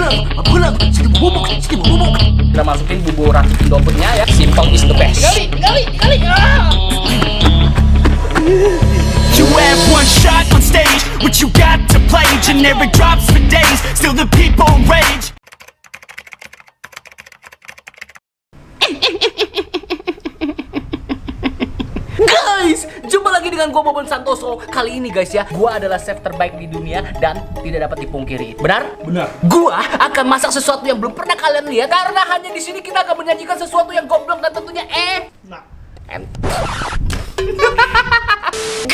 Kita masukin bumbu racik Indofoodnya ya. Simple is the best. Tinggali. You have one shot on stage, what you got to play? Generic drops for days, still the people rage. Guys, jumpa lagi dengan gua Bobon Santoso. Kali ini guys ya, gua adalah chef terbaik di dunia dan tidak dapat dipungkiri. Benar? Benar. Gua akan masak sesuatu yang belum pernah kalian lihat karena hanya di sini kita akan menyajikan sesuatu yang goblok dan tentunya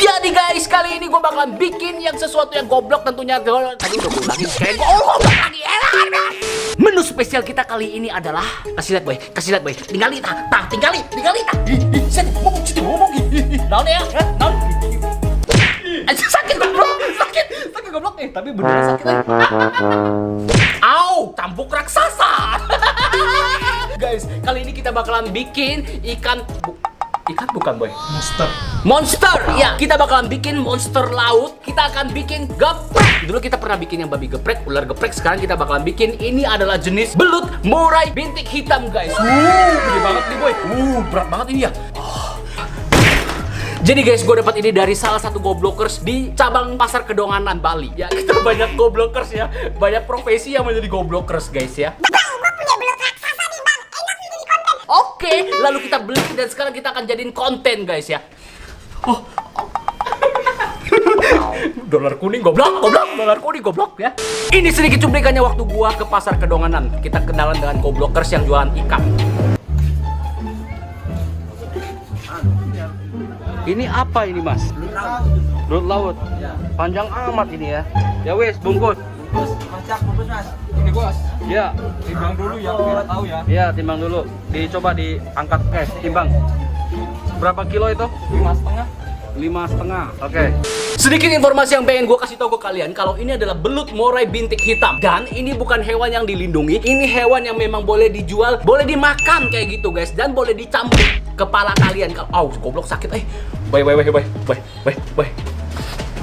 Jadi guys, kali ini gue bakalan bikin yang sesuatu yang goblok tentunya. Tadi udah gue lagi kayak lagi. Menu spesial kita kali ini adalah kasih lihat boy. Tinggali ta. Saya ngomong. Naon ya? Naon? Sakit goblok. Tapi beneran sakit. Au, cambuk raksasa. Guys, kali ini kita bakalan bikin ikan bukan boy. Monster. Ya, kita bakalan bikin monster laut. Kita akan bikin geprek. Dulu kita pernah bikin yang babi geprek, ular geprek. Sekarang kita bakalan bikin ini adalah jenis belut murai bintik hitam, guys. Gede banget nih boy. Berat banget ini ya. Jadi guys, gue dapat ini dari salah satu goblokers di cabang pasar Kedonganan, Bali. Ya, kita banyak goblokers ya. Banyak profesi yang menjadi goblokers, guys ya. Oke, lalu kita beli dan sekarang kita akan jadiin konten guys ya. Dolar kuning goblok ya. Ini sedikit cuplikannya waktu gua ke pasar Kedonganan. Kita kenalan dengan goblokers yang jualan ikan. Ini apa ini mas? Belut laut. Panjang amat ini ya. Ya wes, bungkus. Bungkus mas. Ini bos. Ya. Timbang dulu ya, biar tahu ya. Ya, timbang dulu. Dicoba diangkat, timbang. Berapa kilo itu? 5,5. Oke. Sedikit informasi yang pengen gue kasih tau ke kalian kalau ini adalah belut murai bintik hitam dan ini bukan hewan yang dilindungi. Ini hewan yang memang boleh dijual, boleh dimakan kayak gitu guys dan boleh dicambuk kepala kalian. Kalau goblok sakit. Boy.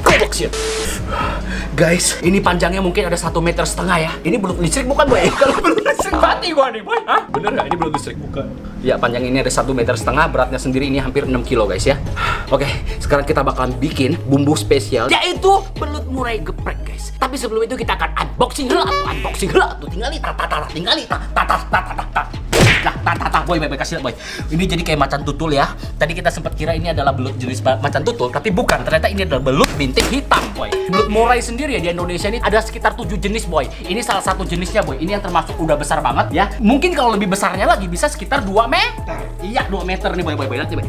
Goblok shit. Guys, ini panjangnya mungkin ada 1,5 meter ya. Ini belut listrik bukan boy? Kalau belut listrik mati gua nih boy. Hah? Bener nggak ini belut listrik? Bukan. Ya, panjang ini ada 1,5 meter, beratnya sendiri ini hampir 6 kilo guys ya. Oke, sekarang kita bakalan bikin bumbu spesial yaitu belut murai geprek guys. Tapi sebelum itu kita akan unboxing tuh tinggali boy, kasih lihat boy. Ini jadi kayak macan tutul ya. Tadi kita sempat kira ini adalah belut jenis macan tutul, tapi bukan. Ternyata ini adalah belut bintik hitam boy. Belut murai sendiri ya di Indonesia ini ada sekitar 7 jenis boy. Ini salah satu jenisnya boy. Ini yang termasuk udah besar banget ya. Mungkin kalau lebih besarnya lagi bisa sekitar 2 meter. Iya, 2 meter nih boy. Lihat nih boy.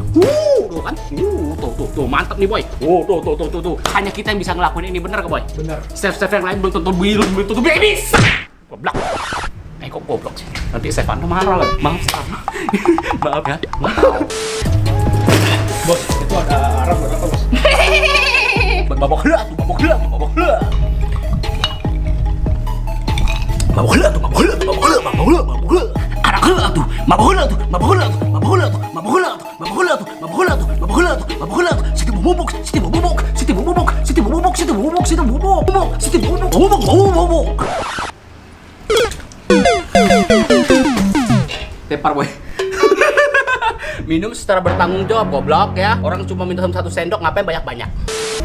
Tuh kan? Tuh mantap nih boy. Tuh. Hanya kita yang bisa ngelakuin ini, bener gak boy? Bener. Chef yang lain belum tentu bisa. Goblok. Kok goblok sih? Nanti Stefano marah lagi. Maaf ya. Maaf. Bos, itu ada Arab berapa bos? Babok heula. Arak heula tuh. Mabok heula tuh. Siti bubuk. Tepar boy. Minum secara bertanggung jawab goblok ya. Orang cuma minum 1 sendok ngapain banyak-banyak.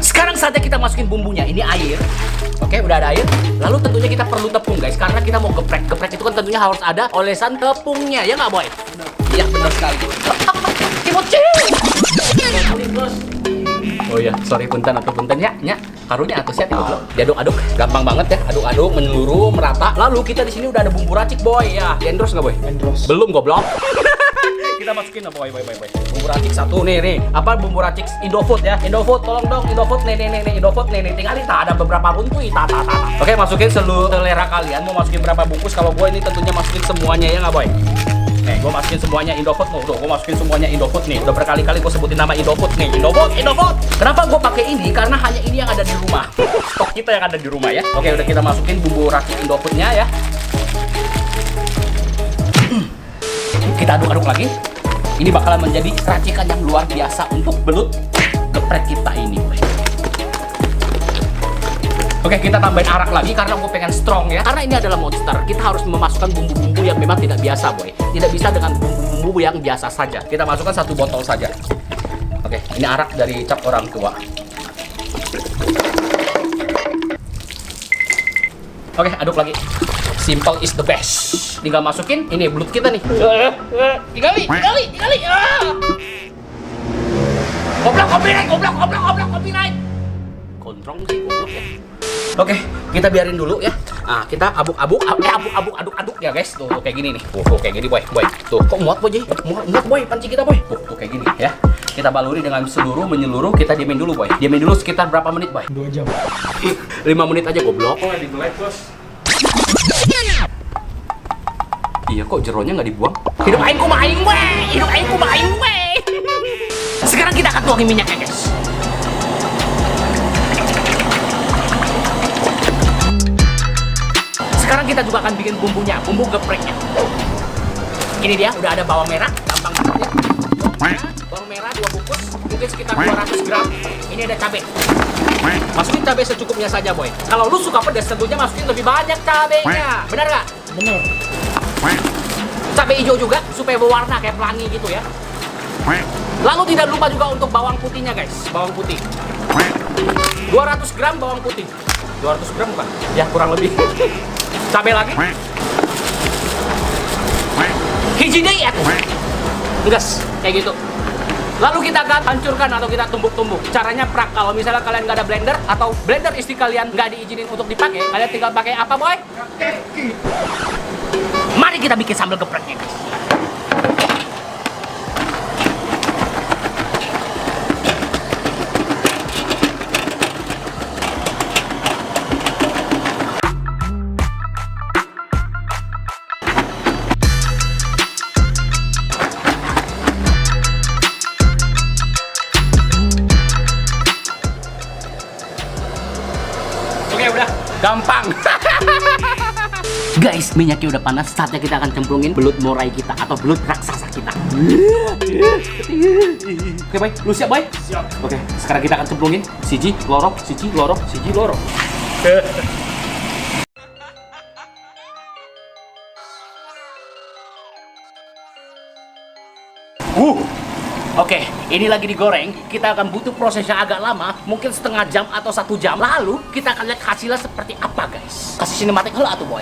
Sekarang saatnya kita masukin bumbunya. Ini air. Oke, udah ada air. Lalu tentunya kita perlu tepung guys karena kita mau geprek. Geprek itu kan tentunya harus ada olesan tepungnya ya nggak boy? Iya benar sekali. Kimochi. Oh ya, sorry punten ya. Karunya atuh siat goblok. Diaduk-aduk, gampang banget ya. Aduk-aduk menyeluruh, merata. Lalu kita di sini udah ada bumbu racik boy ya. Diendros nggak boy? Endros. Belum goblok. Kita masukin boy. Bumbu racik satu nih. Apa bumbu racik Indofood ya? Indofood, tolong dong Indofood nih. Indofood nih. Tinggal ada beberapa buntui. Oke, masukin selera kalian. Mau masukin berapa bungkus? Kalau gue ini tentunya masukin semuanya ya nggak boy? Nih, gue masukin semuanya Indofood nih. Gue masukin semuanya Indofood nih. Udah berkali-kali gue sebutin nama Indofood nih. Indofood. Kenapa gue pakai ini? Karena hanya ini yang ada di rumah. Stok kita yang ada di rumah ya. Oke, udah kita masukin bumbu racik Indofoodnya ya. Kita aduk-aduk lagi. Ini bakalan menjadi racikan yang luar biasa untuk belut geprek kita ini. Oke, kita tambahin arak lagi karena gue pengen strong ya. Karena ini adalah monster, kita harus memasukkan bumbu-bumbu yang memang tidak biasa, boy. Tidak bisa dengan bumbu-bumbu yang biasa saja. Kita masukkan 1 botol saja. Oke, ini arak dari cap orang tua. Oke, aduk lagi. Simple is the best. Tinggal masukin ini belut kita nih. Tinggali. Goblok, copyright. Kontrong sih goblok ya. Oke, kita biarin dulu ya. Nah, kita aduk ya guys. Tuh kayak gini nih. Tuh kayak gini boy. Tuh, kok muat boy? Muat boy, panci kita boy. Tuh kayak gini ya. Kita baluri dengan menyeluruh, kita diamin dulu boy. Diamin dulu sekitar berapa menit boy? 2 jam. 5 menit aja goblok. Oh, di belek, Bos. Iya kok jeronya nggak dibuang? Hidup aing kumaing weh. Sekarang kita akan tuangin minyaknya guys. Sekarang kita juga akan bikin bumbunya, bumbu gepreknya. Ini dia, udah ada bawang merah, gampang banget ya. Bawang merah 2 bungkus, mungkin sekitar 200 gram. Ini ada cabai. Masukin cabai secukupnya saja boy. Kalau lu suka pedas tentunya masukin lebih banyak cabainya. Benar nggak? Bener. Cabai hijau juga supaya berwarna kayak pelangi gitu ya. Lalu tidak lupa juga untuk bawang putihnya guys. Bawang putih 200 gram bawang putih. 200 gram bukan? Ya kurang lebih. Cabai lagi. Hiji deh ya. Gas kayak gitu. Lalu kita akan hancurkan atau kita tumbuk-tumbuk. Caranya prak. Kalau misalnya kalian nggak ada blender atau blender istri kalian nggak diizinin untuk dipakai, kalian tinggal pakai apa boy? Mari kita bikin sambal gepreknya guys. Oke udah, gampang. Guys, minyaknya udah panas, saatnya kita akan cemplungin belut murai kita atau belut raksasa kita. Oke boy, lu siap boy? Siap. Oke, sekarang kita akan cemplungin siji loro. Oke, ini lagi digoreng. Kita akan butuh proses yang agak lama, mungkin setengah jam atau 1 jam. Lalu kita akan lihat hasilnya seperti apa guys. Kasih sinematik heula atuh boy.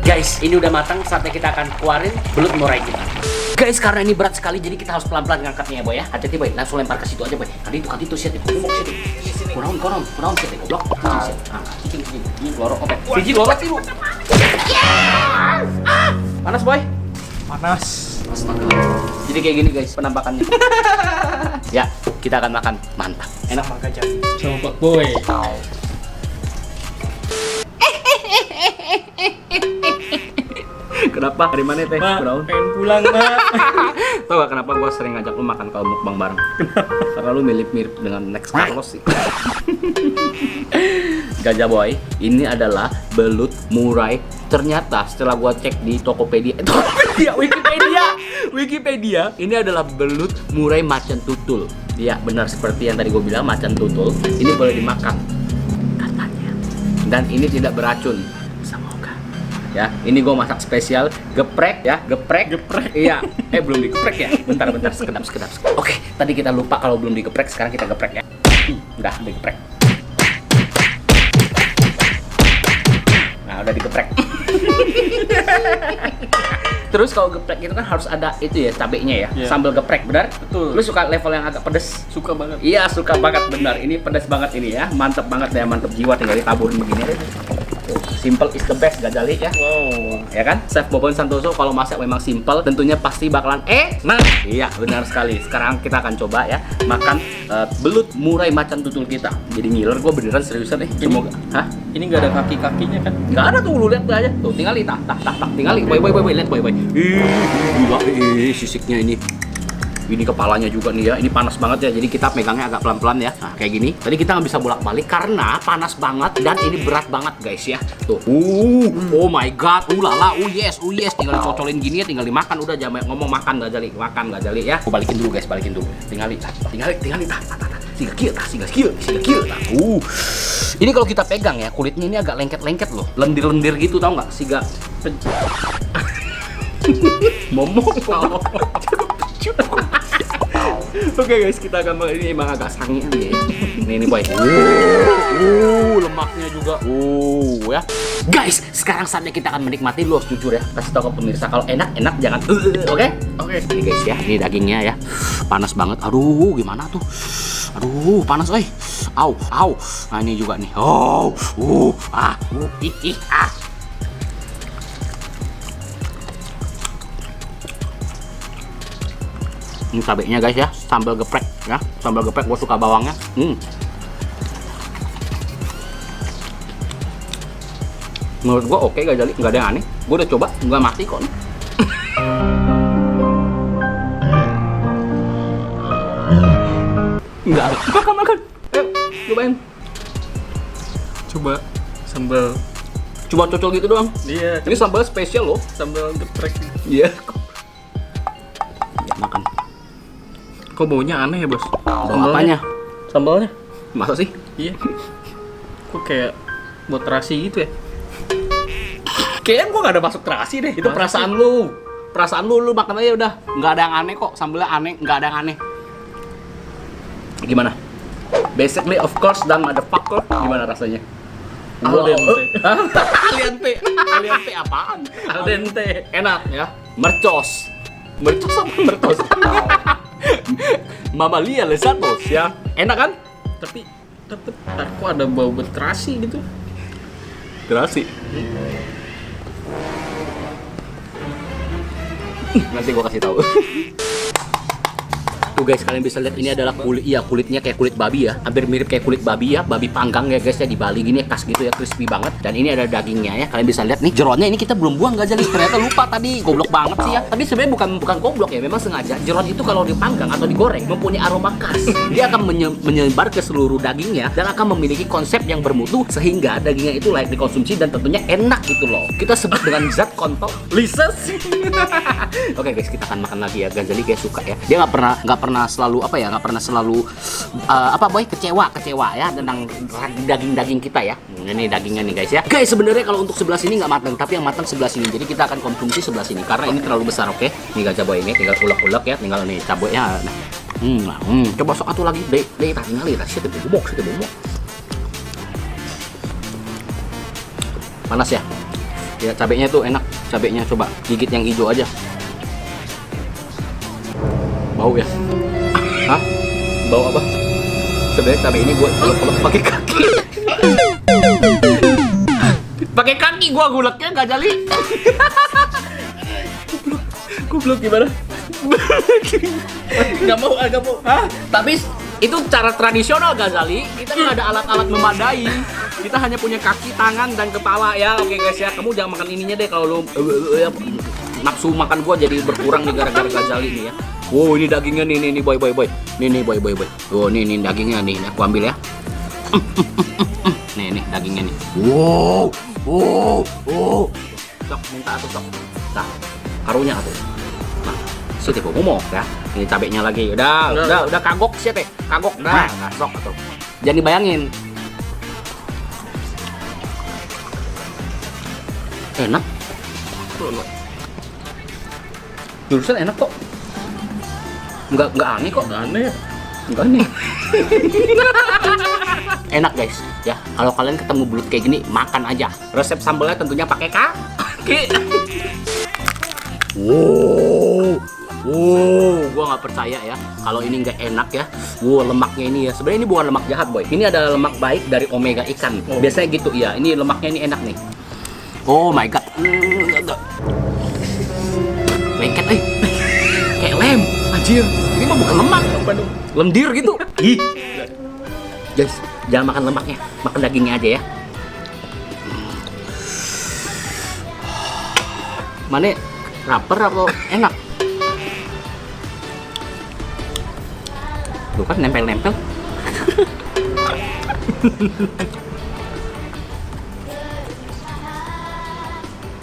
Guys, ini udah matang, saatnya kita akan keluarin belut murai kita. Guys, karena ini berat sekali, jadi kita harus pelan-pelan ngangkatnya ya boy ya. Hati-hati boy, langsung lempar ke situ aja boy. Tadi itu siat itu, kurang siat itu, goblok. Ini lorok, oke. Siji lorok sih lu. Panas boy? Panas. Astaga. Jadi kayak gini guys penampakannya. Ya, kita akan makan. Mantap. Enak. Makan jam. Coba boy. Kenapa? Dari mana teh? Mak, Brown. pengen pulang mak. Tahu gak kenapa gue sering ngajak lu makan kalau mukbang bareng? Karena lu mirip-mirip dengan Next Carlos sih. Gajah boy, ini adalah belut murai. Ternyata setelah gua cek di Tokopedia, Wikipedia, ini adalah belut murai macan tutul. Iya, benar seperti yang tadi gue bilang, macan tutul. Ini boleh dimakan katanya. Dan ini tidak beracun. Semoga. Ya, ini gue masak spesial geprek ya, geprek. Iya, belum digeprek ya. Bentar, sekedap. Oke, tadi kita lupa kalau belum digeprek, sekarang kita geprek ya. Udah digeprek. Nah, udah digeprek. Terus kalau geprek itu kan harus ada itu ya, cabenya ya, sambal geprek, benar? Betul. Lu suka level yang agak pedes? Suka banget. Iya, suka banget, benar. Ini pedas banget ini ya, mantep banget ya, mantep jiwa, tinggal ditaburin begini aja. Simple is the best, Gajali ya. Wow. Ya kan? Chef Bobon Santoso kalau masak memang simple, tentunya pasti bakalan nah. Iya, benar sekali. Sekarang kita akan coba ya makan belut murai macan tutul kita. Jadi ngiler gue beneran seriusan nih. Semoga. Hah? Ini nggak ada kaki-kakinya kan? Nggak ada tuh, lu lihat aja. Tuh, tinggal tak. Tinggal boy, lihat boy. Ih, gila, sisiknya ini. Ini kepalanya juga nih ya. Ini panas banget ya. Jadi kita pegangnya agak pelan-pelan ya. Nah, kayak gini. Tadi kita nggak bisa bolak-balik karena panas banget dan ini berat banget guys ya. Tuh. Oh my god. Lala. Yes. Tinggal dicocolin gini ya, tinggal dimakan. Udah jangan ngomong makan nggak jali. Makan nggak jali ya. Aku balikin dulu guys, balikin dulu. Tinggalin. Siga kill. Ini kalau kita pegang ya, kulitnya ini agak lengket-lengket loh. Lendir-lendir gitu, tau nggak? Siga. Momong. Oke guys, kita akan ini emang agak sangi nih. Nih boy. Lemaknya juga. Ya. Guys, sekarang saatnya kita akan menikmati. Lu harus jujur ya. Kasih tahu ke pemirsa kalau enak jangan. Oke? Oke. Ini guys ya, ini dagingnya ya. Panas banget. Aduh, gimana tuh? Aduh, panas euy. Au. Nah, ini juga nih. Ini cabenya guys ya, sambal geprek ya, sambal geprek gue suka bawangnya. Menurut gue oke gak jali, nggak ada yang aneh. Gue udah coba, nggak mati kok nih. Nggak, makan. Cobain. Coba sambal. Cuma cocol gitu doang. Iya. Ini sambal spesial loh. Sambal geprek. Iya. Makan. Kok baunya aneh ya bos? Bau apanya? Sambalnya? Masa sih? Iya. Kok kayak buat terasi gitu ya? Kayaknya gua gak ada masuk terasi deh. Itu perasaan lu. Perasaan lu makan aja udah. Nggak ada yang aneh kok. Sambelnya aneh, nggak ada yang aneh. Gimana? Basically of course dan motherfucker. Gimana rasanya? Al dente. Aliante apaan? Al dente. Enak ya. Mercos apa mercos? Mamalia lesatos ya. Enak kan? Tapi kok ada bau berterasi gitu? Terasi. Nanti gua kasih tahu. Tuh guys, kalian bisa lihat ini adalah kulitnya kayak kulit babi ya, hampir mirip kayak kulit babi ya, babi panggang ya guys ya, di Bali gini khas gitu ya, crispy banget. Dan ini ada dagingnya ya, kalian bisa lihat nih jeronnya ini kita belum buang, nggak jadi, ternyata lupa tadi, goblok banget sih ya. Tapi sebenarnya bukan goblok ya, memang sengaja. Jeron itu kalau dipanggang atau digoreng mempunyai aroma khas, dia akan menyebar ke seluruh dagingnya dan akan memiliki konsep yang bermutu sehingga dagingnya itu layak dikonsumsi dan tentunya enak gitu loh. Kita sebut dengan zat kontol lises. Oke guys, kita akan makan lagi ya. Ghazali kayak suka ya, dia nggak pernah selalu kecewa ya tentang daging kita ya. Ini dagingnya nih guys ya. Guys, sebenarnya kalau untuk sebelah sini nggak matang, tapi yang matang sebelah sini. Jadi kita akan konsumsi sebelah sini karena ini terlalu besar. Oke, nih gajah boy ini tinggal ulek-ulek ya, tinggal nih cabenya. Coba sok atuh lagi deh tinggal lihat sih bubuk. Panas ya. Ya cabenya tuh enak. Cabenya coba gigit yang hijau aja. Bau ya? Hah? Bau apa? Sebenarnya cabai ini gue ulek-ulek pakai kaki. Pakai kaki gue guleknya nggak jali. Goblok gimana? Nggak mau. Hah? Tapi itu cara tradisional Ghazali. Kita nggak ada alat-alat memadai. Kita hanya punya kaki, tangan, dan kepala ya. Oke guys ya, kamu jangan makan ininya deh kalau lu nafsu makan gua jadi berkurang nih gara-gara Ghazali nih ya. Wow, ini dagingnya nih boy. Nih boy. Oh, ini dagingnya nih, aku ambil ya. Nih dagingnya nih. Wow. Sok, minta atuh sok. Nah, karunya atuh. Nah, situ gua ngomong ya. Ini cabenya lagi. Udah kagok sih teh. Kagok dah. Nah, sok atuh. Jangan dibayangin. Enak. Jurusan enak kok. Enggak aneh kok. Nggak aneh ya? Enggak aneh. Enak guys ya. Kalau kalian ketemu belut kayak gini, makan aja. Resep sambalnya tentunya pakai kaki. Wow, gua nggak percaya ya kalau ini nggak enak ya. Wow, lemaknya ini ya. Sebenarnya ini bukan lemak jahat boy. Ini adalah lemak baik dari omega ikan. Biasanya gitu ya. Ini lemaknya ini enak nih. Oh my god. Lengket kayak lem. Anjir. Ini mah bukan lemak. Lendir gitu. Ih. Guys, jangan makan lemaknya. Makan dagingnya aja ya. Mana? Rapper atau enak? Tuh kan nempel-nempel.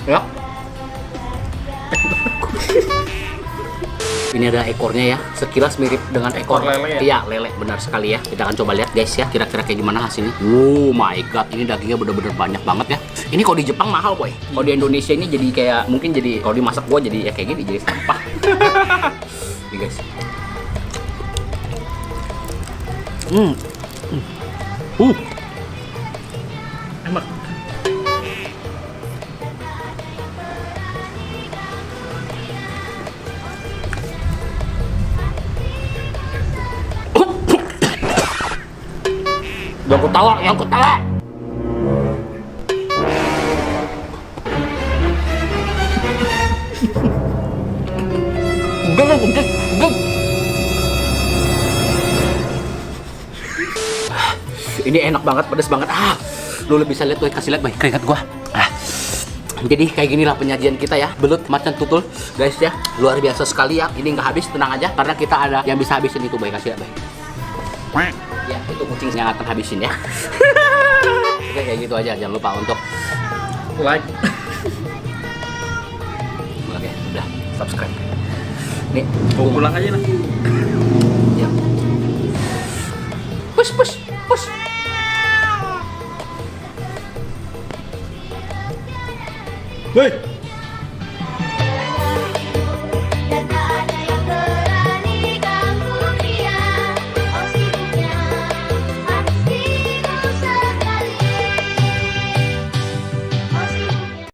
Ya. Ini ada ekornya ya, sekilas mirip dengan ekor lele ya? Iya, lele, benar sekali ya. Kita akan coba lihat guys ya, kira-kira kayak gimana hasilnya. My god, ini dagingnya bener-bener banyak banget ya. Ini kalau di Jepang mahal boy. Kalau di Indonesia ini jadi kayak, mungkin jadi, kalau dimasak gua jadi ya kayak gini, jadi sampah. Nih guys. Enak. Yang ketawa. Udah. Ini enak banget, pedas banget. Lu bisa lihat tuh, kasih lihat boy, keringat gua. Jadi kayak ginilah penyajian kita ya, belut macan tutul guys ya, luar biasa sekali ya. Ini nggak habis, tenang aja, karena kita ada yang bisa habisin itu boy, kasih lihat boy. Ya itu kucing yang akan habisin ya. Oke kayak gitu aja, jangan lupa untuk Like. Oke, udah subscribe. Nih, Pulang aja lah. ya. Push. Woi.